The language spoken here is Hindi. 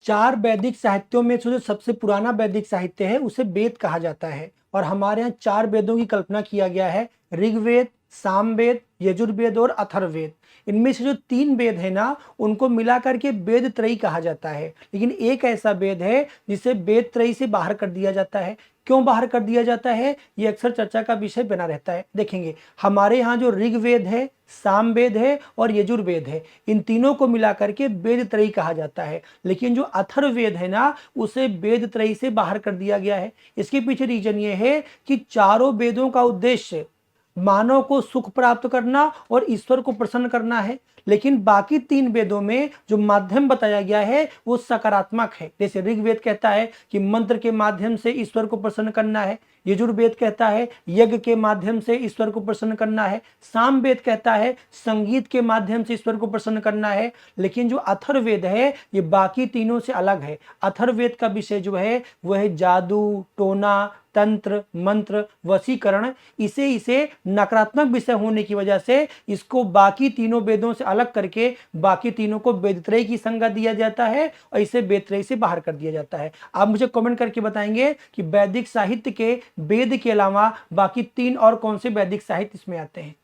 चार वैदिक साहित्यों में से जो सबसे पुराना वैदिक साहित्य है उसे वेद कहा जाता है। और हमारे यहाँ चार वेदों की कल्पना किया गया है, ऋग्वेद, सामवेद, यजुर्वेद और अथर्ववेद। इनमें से जो तीन वेद है ना, उनको मिलाकर के वेद त्रयी कहा जाता है। लेकिन एक ऐसा वेद है जिसे वेद त्रयी से बाहर कर दिया जाता है। क्यों बाहर कर दिया जाता है, ये अक्सर चर्चा का विषय बना रहता है। देखेंगे हमारे यहाँ जो ऋग्वेद है, सामवेद है और यजुर्वेद है, इन तीनों को मिलाकर के वेद त्रयी कहा जाता है। लेकिन जो अथर्ववेद है ना, उसे वेद त्रयी से बाहर कर दिया गया है। इसके पीछे रीजन ये है कि चारों वेदों का उद्देश्य मानव को सुख प्राप्त करना और ईश्वर को प्रसन्न करना है। लेकिन बाकी तीन वेदों में जो माध्यम बताया गया है वो सकारात्मक है। जैसे ऋग्वेद कहता है कि मंत्र के माध्यम से ईश्वर को प्रसन्न करना है, यजुर्वेद कहता है यज्ञ के माध्यम से ईश्वर को प्रसन्न करना है, सामवेद कहता है संगीत के माध्यम से ईश्वर को प्रसन्न करना है। लेकिन जो अथर्ववेद है ये बाकी तीनों से अलग है। अथर्ववेद का विषय जो है वह है जादू, टोना, तंत्र, मंत्र, वशीकरण। इसे नकारात्मक विषय होने की वजह से इसको बाकी तीनों वेदों से अलग करके बाकी तीनों को वेदत्रयी की संज्ञा दिया जाता है और इसे वेदत्रयी से बाहर कर दिया जाता है। आप मुझे कमेंट करके बताएंगे कि वैदिक साहित्य के वेद के अलावा बाकी तीन और कौन से वैदिक साहित्य इसमें आते हैं।